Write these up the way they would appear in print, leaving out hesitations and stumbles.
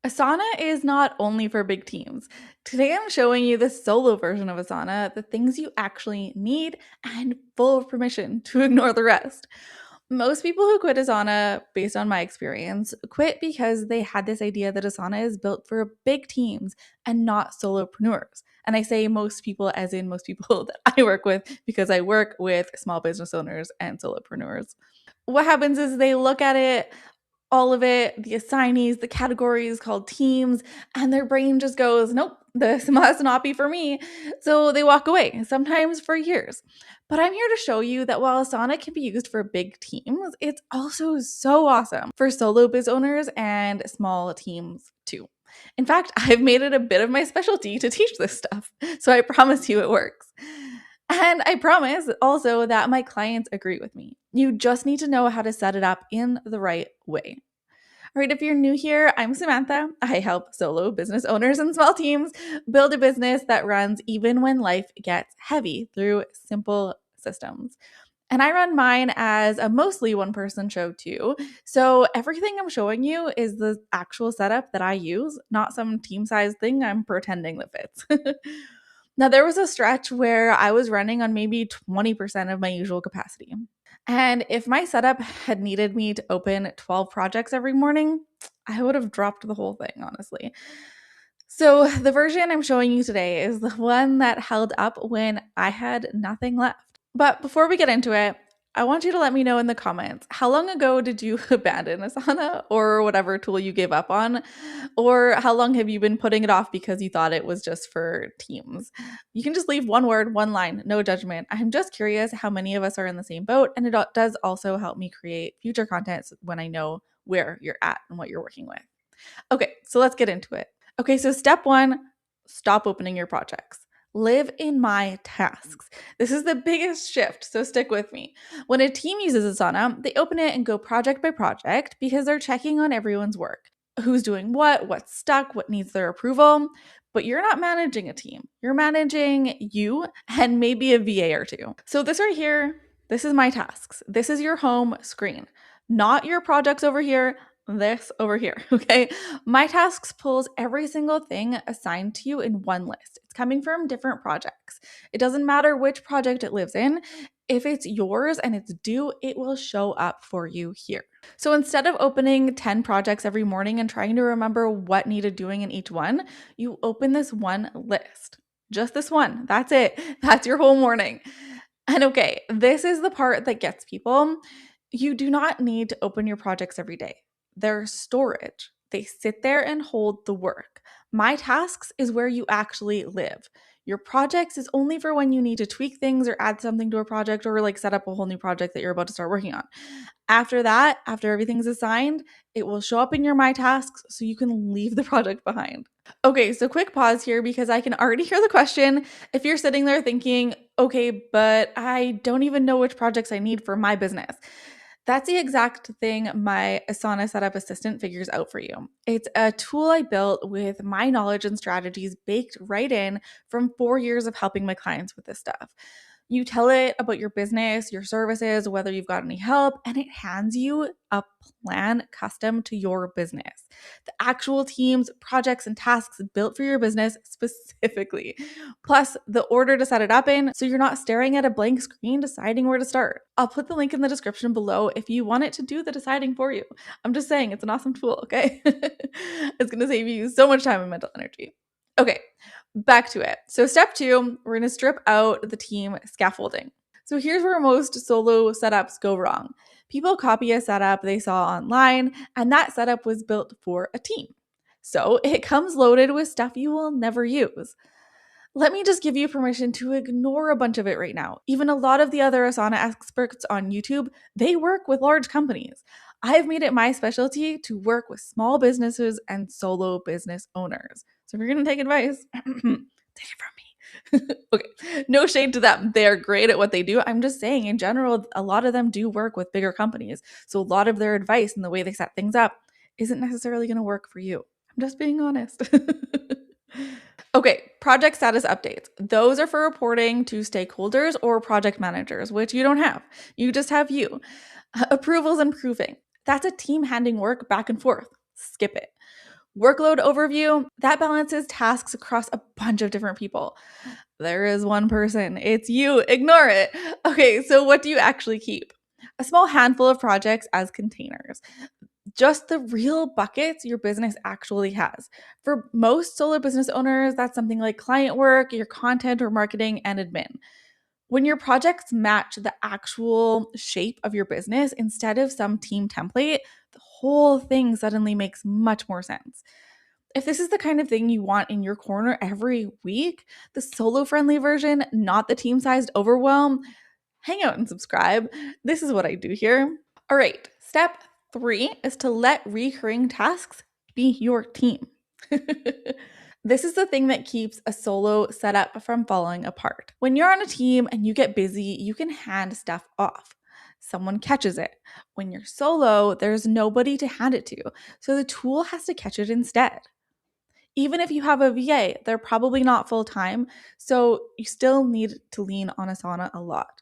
Asana is not only for big teams. Today I'm showing you the solo version of Asana, the things you actually need, and full of permission to ignore the rest. Most people who quit Asana, based on my experience, quit because they had this idea that Asana is built for big teams and not solopreneurs. And I say most people as in most people that I work with because I work with small business owners and solopreneurs. What happens is they look at it, all of it, the assignees, the categories called teams, and their brain just goes, nope, this must not be for me. So they walk away, sometimes for years. But I'm here to show you that while Asana can be used for big teams, it's also so awesome for solo biz owners and small teams too. In fact, I've made it a bit of my specialty to teach this stuff. So I promise you it works. And I promise also that my clients agree with me. You just need to know how to set it up in the right way. All right, if you're new here, I'm Samantha. I help solo business owners and small teams build a business that runs even when life gets heavy through simple systems. And I run mine as a mostly one person show too. So everything I'm showing you is the actual setup that I use, not some team size thing I'm pretending that fits. Now, there was a stretch where I was running on maybe 20% of my usual capacity. And if my setup had needed me to open 12 projects every morning, I would have dropped the whole thing, honestly. So, the version I'm showing you today is the one that held up when I had nothing left. But before we get into it, I want you to let me know in the comments, how long ago did you abandon Asana or whatever tool you gave up on? Or how long have you been putting it off because you thought it was just for teams? You can just leave one word, one line, no judgment. I'm just curious how many of us are in the same boat, and it does also help me create future content when I know where you're at and what you're working with. Okay, so let's get into it. Okay, so step one, stop opening your projects. Live in my tasks. This is the biggest shift, so stick with me. When a team uses Asana, they open it and go project by project because they're checking on everyone's work. Who's doing what, what's stuck, what needs their approval. But you're not managing a team. You're managing you and maybe a VA or two. So this right here, this is my tasks. This is your home screen, not your projects over here, this over here, okay? My tasks pulls every single thing assigned to you in one list. It's coming from different projects. It doesn't matter which project it lives in. If it's yours and it's due, it will show up for you here. So instead of opening 10 projects every morning and trying to remember what needed doing in each one, you open this one list. Just this one. That's it. That's your whole morning. And okay, this is the part that gets people. You do not need to open your projects every day. They're storage. They sit there and hold the work. My tasks is where you actually live. Your projects is only for when you need to tweak things or add something to a project or like set up a whole new project that you're about to start working on. After that, after everything's assigned, it will show up in your My Tasks so you can leave the project behind. Okay, so quick pause here because I can already hear the question. If you're sitting there thinking, okay, but I don't even know which projects I need for my business. That's the exact thing my Asana Setup Assistant figures out for you. It's a tool I built with my knowledge and strategies baked right in from 4 years of helping my clients with this stuff. You tell it about your business, your services, whether you've got any help, and it hands you a plan custom to your business. The actual teams, projects, and tasks built for your business specifically. Plus, the order to set it up in so you're not staring at a blank screen deciding where to start. I'll put the link in the description below if you want it to do the deciding for you. I'm just saying it's an awesome tool, okay? It's going to save you so much time and mental energy. Okay, back to it. So step two, we're going to strip out the team scaffolding. So here's where most solo setups go wrong. People copy a setup they saw online, and that setup was built for a team. So it comes loaded with stuff you will never use. Let me just give you permission to ignore a bunch of it right now. Even a lot of the other Asana experts on YouTube, they work with large companies. I've made it my specialty to work with small businesses and solo business owners. So if you're going to take advice, take it from me. Okay, no shade to them. They're great at what they do. I'm just saying, in general, a lot of them do work with bigger companies. So a lot of their advice and the way they set things up isn't necessarily going to work for you. I'm just being honest. Okay, project status updates. Those are for reporting to stakeholders or project managers, which you don't have. You just have you. Approvals and proofing. That's a team handing work back and forth. Skip it. Workload overview, that balances tasks across a bunch of different people. There is one person, it's you, ignore it. Okay, so what do you actually keep? A small handful of projects as containers, just the real buckets your business actually has. For most solo business owners, that's something like client work, your content or marketing, and admin. When your projects match the actual shape of your business instead of some team template, the whole thing suddenly makes much more sense. If this is the kind of thing you want in your corner every week, the solo friendly version, not the team sized overwhelm, hang out and subscribe. This is what I do here. All right, step 3 is to let recurring tasks be your team. This is the thing that keeps a solo setup from falling apart. When you're on a team and you get busy, you can hand stuff off. Someone catches it. When you're solo, there's nobody to hand it to, so the tool has to catch it instead. Even if you have a VA, they're probably not full time, so you still need to lean on Asana a lot.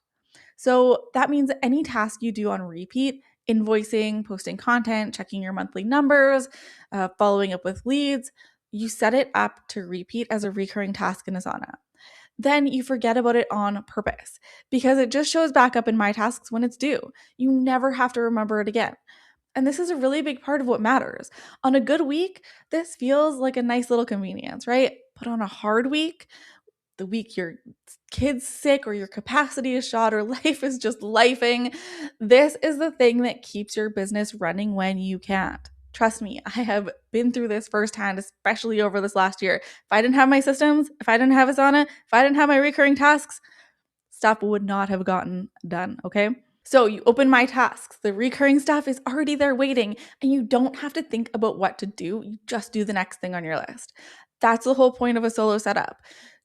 So that means any task you do on repeat, invoicing, posting content, checking your monthly numbers, following up with leads, you set it up to repeat as a recurring task in Asana. Then you forget about it on purpose because it just shows back up in My Tasks when it's due. You never have to remember it again. And this is a really big part of what matters. On a good week, this feels like a nice little convenience, right? But on a hard week, the week your kid's sick or your capacity is shot or life is just lifing, this is the thing that keeps your business running when you can't. Trust me, I have been through this firsthand, especially over this last year. If I didn't have my systems, if I didn't have Asana, if I didn't have my recurring tasks, stuff would not have gotten done, okay? So you open My Tasks, the recurring stuff is already there waiting, and you don't have to think about what to do. You just do the next thing on your list. That's the whole point of a solo setup,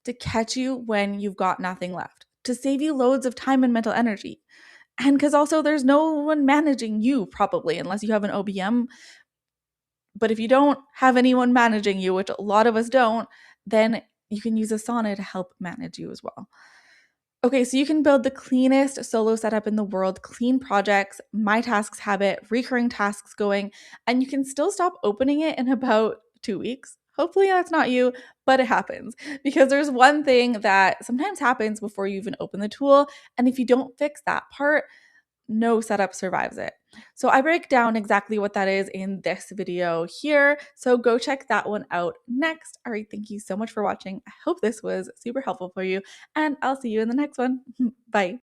to catch you when you've got nothing left, to save you loads of time and mental energy. And because also there's no one managing you, probably, unless you have an OBM. But if you don't have anyone managing you, which a lot of us don't, then you can use Asana to help manage you as well. Okay, so you can build the cleanest solo setup in the world, clean projects, My Tasks habit, recurring tasks going, and you can still stop opening it in about 2 weeks. Hopefully that's not you, but it happens because there's one thing that sometimes happens before you even open the tool. And if you don't fix that part, no setup survives it. So I break down exactly what that is in this video here. So go check that one out next. All right, thank you so much for watching. I hope this was super helpful for you, and I'll see you in the next one. Bye.